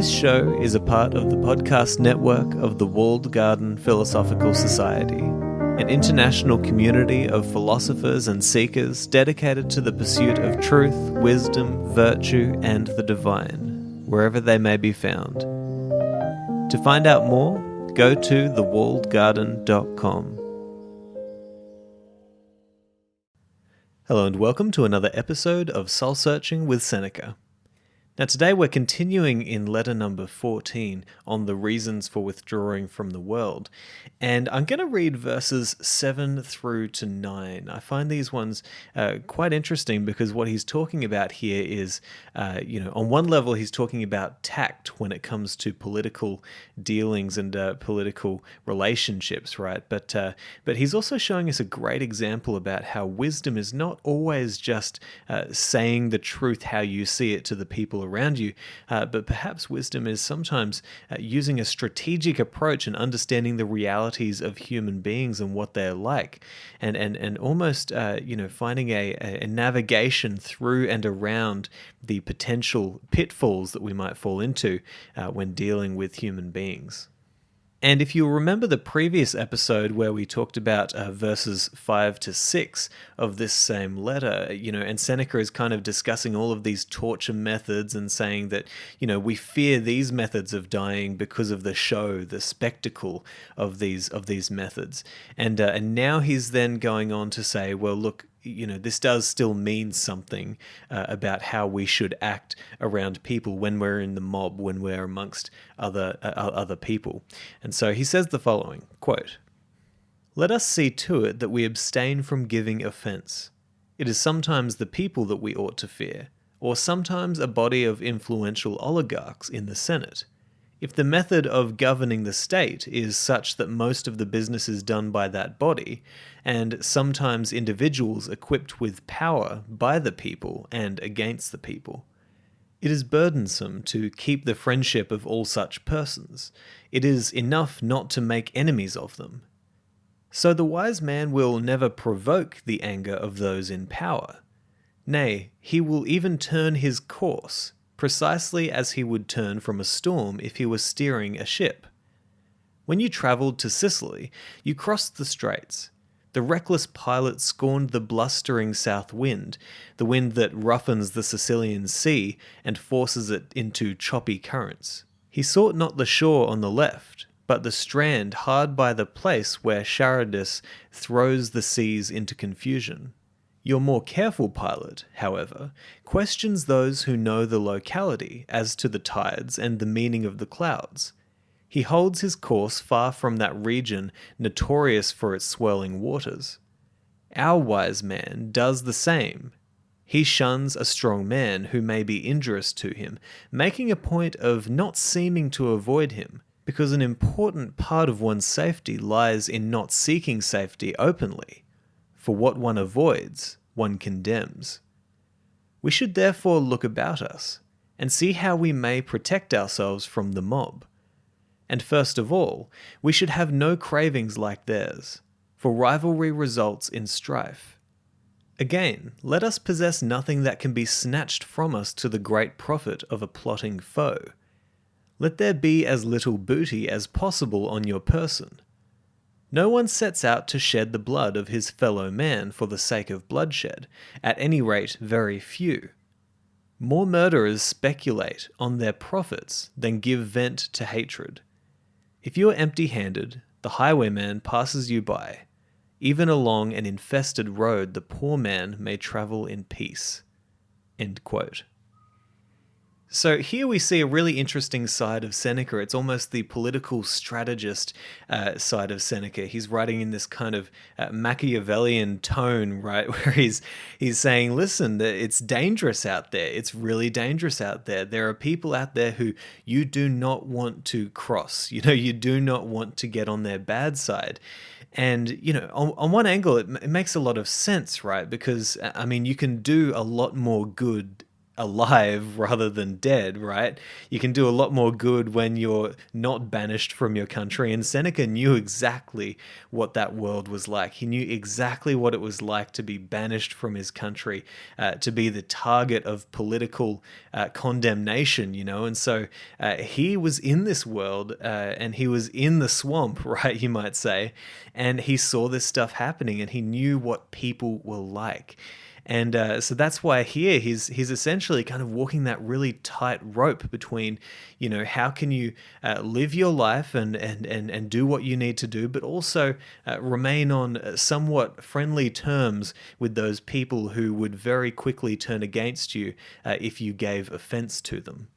This show is a part of the podcast network of the Walled Garden Philosophical Society, an international community of philosophers and seekers dedicated to the pursuit of truth, wisdom, virtue, and the divine, wherever they may be found. To find out more, go to thewalledgarden.com. Hello and welcome to another episode of Soul Searching with Seneca. Now today we're continuing in letter number 14 on the reasons for withdrawing from the world, and I'm going to read verses 7 through to 9. I find these ones quite interesting because what he's talking about here is, on one level he's talking about tact when it comes to political dealings and political relationships, right? But he's also showing us a great example about how wisdom is not always just saying the truth how you see it to the people around you, but perhaps wisdom is sometimes using a strategic approach and understanding the realities of human beings and what they're like, and almost finding a navigation through and around the potential pitfalls that we might fall into when dealing with human beings. And if you'll remember the previous episode where we talked about verses 5 to 6 of this same letter, and Seneca is kind of discussing all of these torture methods and saying that, we fear these methods of dying because of the show, the spectacle of these methods. And now he's then going on to say, well, look, this does still mean something about how we should act around people when we're in the mob, when we're amongst other people. And so he says the following, quote, "Let us see to it that we abstain from giving offense. It is sometimes the people that we ought to fear, or sometimes a body of influential oligarchs in the Senate. If the method of governing the state is such that most of the business is done by that body, and sometimes individuals equipped with power by the people and against the people, it is burdensome to keep the friendship of all such persons. It is enough not to make enemies of them. So the wise man will never provoke the anger of those in power. Nay, he will even turn his course, precisely as he would turn from a storm if he was steering a ship. When you travelled to Sicily, you crossed the straits. The reckless pilot scorned the blustering south wind, the wind that roughens the Sicilian sea and forces it into choppy currents. He sought not the shore on the left, but the strand hard by the place where Charybdis throws the seas into confusion. Your more careful pilot, however, questions those who know the locality as to the tides and the meaning of the clouds. He holds his course far from that region notorious for its swirling waters. Our wise man does the same. He shuns a strong man who may be injurious to him, making a point of not seeming to avoid him, because an important part of one's safety lies in not seeking safety openly. For what one avoids, one condemns. We should therefore look about us, and see how we may protect ourselves from the mob. And first of all, we should have no cravings like theirs, for rivalry results in strife. Again, let us possess nothing that can be snatched from us to the great profit of a plotting foe. Let there be as little booty as possible on your person. No one sets out to shed the blood of his fellow man for the sake of bloodshed, at any rate very few. More murderers speculate on their profits than give vent to hatred. If you are empty-handed, the highwayman passes you by. Even along an infested road the poor man may travel in peace." End quote. So here we see a really interesting side of Seneca. It's almost the political strategist side of Seneca. He's writing in this kind of Machiavellian tone, right, where he's saying, listen, it's dangerous out there. It's really dangerous out there. There are people out there who you do not want to cross. You do not want to get on their bad side. And, on one angle, it makes a lot of sense, right? Because, you can do a lot more good alive rather than dead, right? You can do a lot more good when you're not banished from your country. And Seneca knew exactly what that world was like. He knew exactly what it was like to be banished from his country, to be the target of political condemnation, And so he was in this world and he was in the swamp, right, you might say. And he saw this stuff happening and he knew what people were like. And so that's why here he's essentially kind of walking that really tight rope between, how can you live your life and do what you need to do, but also remain on somewhat friendly terms with those people who would very quickly turn against you if you gave offense to them.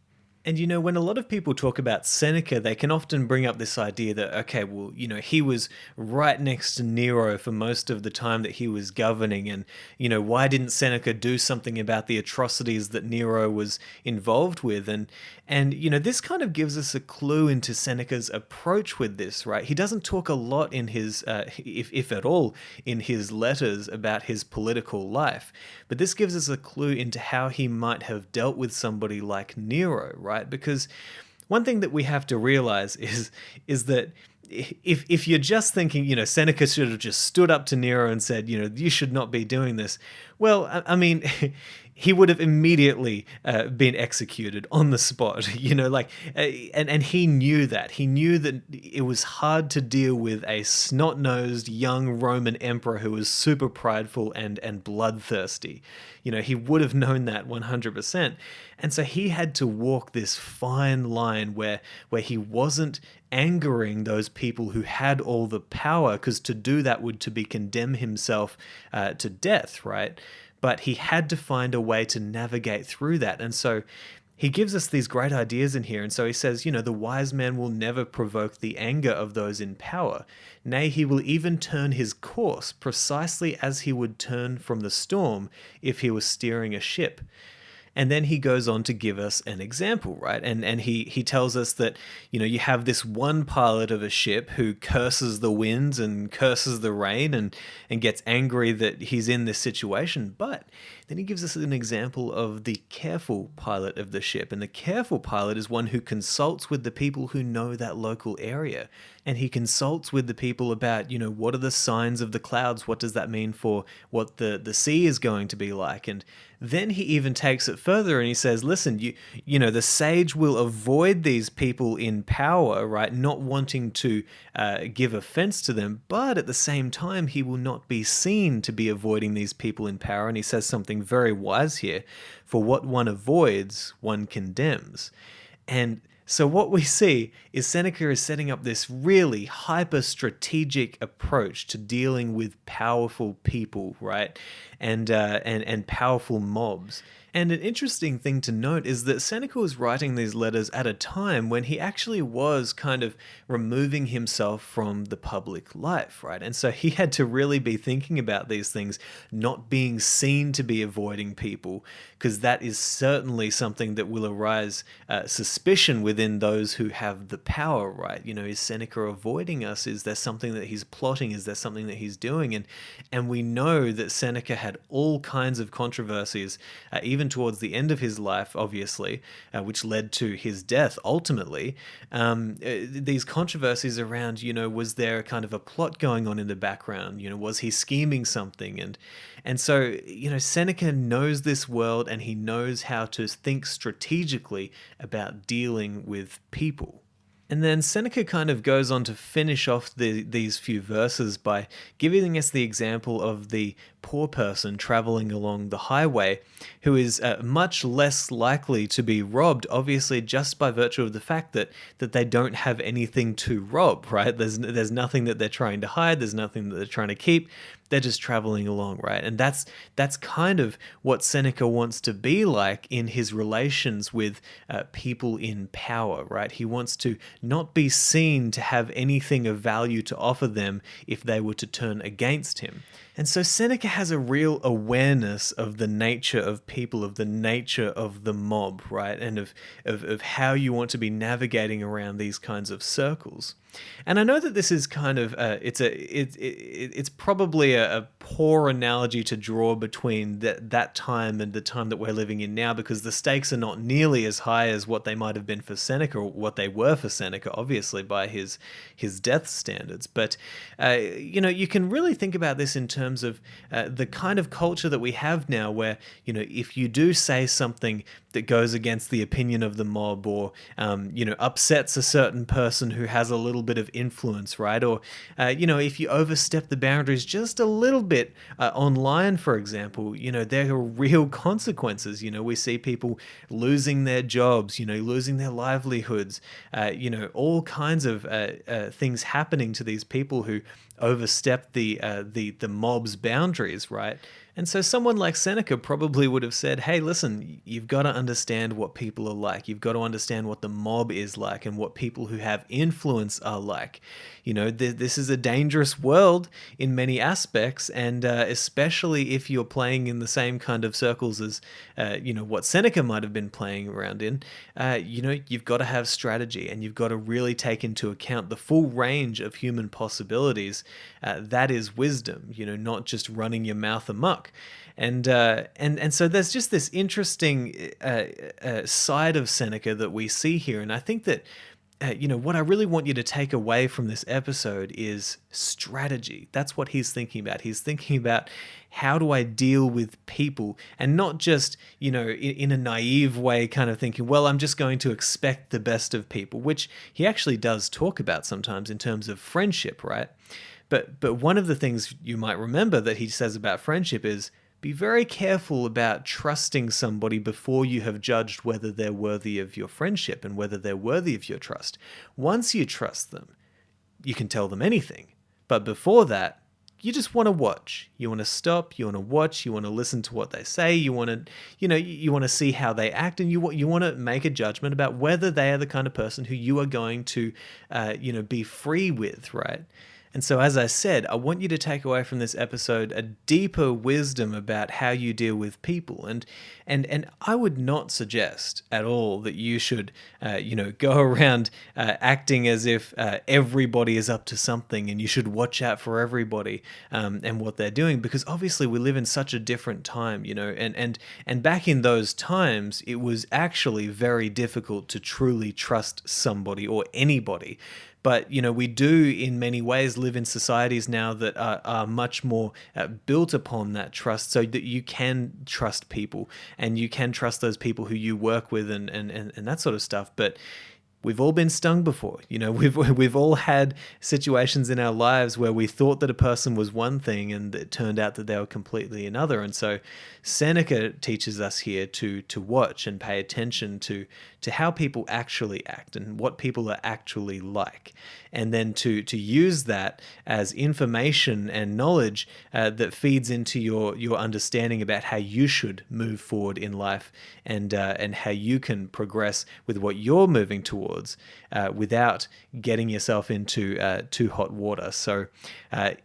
And when a lot of people talk about Seneca, they can often bring up this idea that, okay, well, he was right next to Nero for most of the time that he was governing. And, why didn't Seneca do something about the atrocities that Nero was involved with? And this kind of gives us a clue into Seneca's approach with this, right? He doesn't talk a lot in his, if at all, in his letters about his political life. But this gives us a clue into how he might have dealt with somebody like Nero, right? Because one thing that we have to realize is that if you're just thinking, Seneca should have just stood up to Nero and said, you should not be doing this. Well, I mean, he would have immediately been executed on the spot, and he knew that. He knew that it was hard to deal with a snot-nosed young Roman emperor who was super prideful and bloodthirsty. He would have known that 100%. And so he had to walk this fine line where he wasn't angering those people who had all the power, because to do that would to be condemn himself to death, right? But he had to find a way to navigate through that. And so he gives us these great ideas in here. And so he says, the wise man will never provoke the anger of those in power. Nay, he will even turn his course precisely as he would turn from the storm if he was steering a ship. And then he goes on to give us an example, right? And he tells us that, you have this one pilot of a ship who curses the winds and curses the rain and gets angry that he's in this situation. But then he gives us an example of the careful pilot of the ship. And the careful pilot is one who consults with the people who know that local area. And he consults with the people about, what are the signs of the clouds? What does that mean for what the sea is going to be like? And then he even takes it further and he says, listen, the sage will avoid these people in power, right? Not wanting to give offense to them, but at the same time, he will not be seen to be avoiding these people in power. And he says something very wise here: for what one avoids, one condemns. And so what we see is Seneca is setting up this really hyper-strategic approach to dealing with powerful people, right? And powerful mobs. And an interesting thing to note is that Seneca was writing these letters at a time when he actually was kind of removing himself from the public life, right? And so he had to really be thinking about these things, not being seen to be avoiding people, because that is certainly something that will arise suspicion within those who have the power, right? Is Seneca avoiding us? Is there something that he's plotting? Is there something that he's doing? And we know that Seneca had all kinds of controversies, even towards the end of his life, obviously, which led to his death ultimately. These controversies around, was there kind of a plot going on in the background? Was he scheming something? And so, Seneca knows this world and he knows how to think strategically about dealing with people. And then Seneca kind of goes on to finish off these few verses by giving us the example of the poor person traveling along the highway who is much less likely to be robbed, obviously just by virtue of the fact that they don't have anything to rob, right? There's nothing that they're trying to hide, there's nothing that they're trying to keep. They're just traveling along, right? And that's kind of what Seneca wants to be like in his relations with people in power, right? He wants to not be seen to have anything of value to offer them if they were to turn against him. And so Seneca has a real awareness of the nature of people, of the nature of the mob, right? And of how you want to be navigating around these kinds of circles. And I know that this is kind of it's probably a poor analogy to draw between that time and the time that we're living in now, because the stakes are not nearly as high as what they might have been for Seneca, or what they were for Seneca, obviously by his death standards. But you can really think about this in terms of the kind of culture that we have now, where if you do say something that goes against the opinion of the mob, or upsets a certain person who has a little bit of influence, right? Or if you overstep the boundaries just a little bit online, for example, there are real consequences. We see people losing their jobs, losing their livelihoods, all kinds of things happening to these people who overstep the mob's boundaries, right? And so someone like Seneca probably would have said, hey, listen, you've got to understand what people are like. You've got to understand what the mob is like and what people who have influence are like. This is a dangerous world in many aspects, and especially if you're playing in the same kind of circles as, what Seneca might have been playing around in. You've got to have strategy, and you've got to really take into account the full range of human possibilities. That is wisdom, not just running your mouth amok. And so there's just this interesting side of Seneca that we see here. And I think that, what I really want you to take away from this episode is strategy. That's what he's thinking about. He's thinking about, how do I deal with people? And not just, in a naive way, kind of thinking, well, I'm just going to expect the best of people, which he actually does talk about sometimes in terms of friendship, right? But one of the things you might remember that he says about friendship is, be very careful about trusting somebody before you have judged whether they're worthy of your friendship and whether they're worthy of your trust. Once you trust them, you can tell them anything. But before that, you just want to watch. You want to stop, you want to watch, you want to listen to what they say, you want to, you want to see how they act, and you want to make a judgment about whether they are the kind of person who you are going to, be free with, right? And so, as I said, I want you to take away from this episode a deeper wisdom about how you deal with people. And I would not suggest at all that you should, go around acting as if everybody is up to something, and you should watch out for everybody and what they're doing, because obviously we live in such a different time, and back in those times, it was actually very difficult to truly trust somebody or anybody. But, we do in many ways live in societies now that are much more built upon that trust, so that you can trust people and you can trust those people who you work with and that sort of stuff. But we've all been stung before. We've all had situations in our lives where we thought that a person was one thing and it turned out that they were completely another. And so Seneca teaches us here to watch and pay attention to how people actually act and what people are actually like, and then to use that as information and knowledge that feeds into your understanding about how you should move forward in life, and how you can progress with what you're moving towards without getting yourself into too hot water. So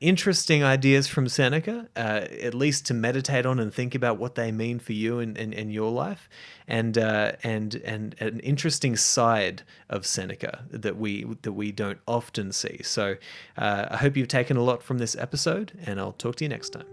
interesting ideas from Seneca, at least to meditate on and think about what they mean for you and your life, and an interesting side of Seneca that we don't often see. So I hope you've taken a lot from this episode, and I'll talk to you next time.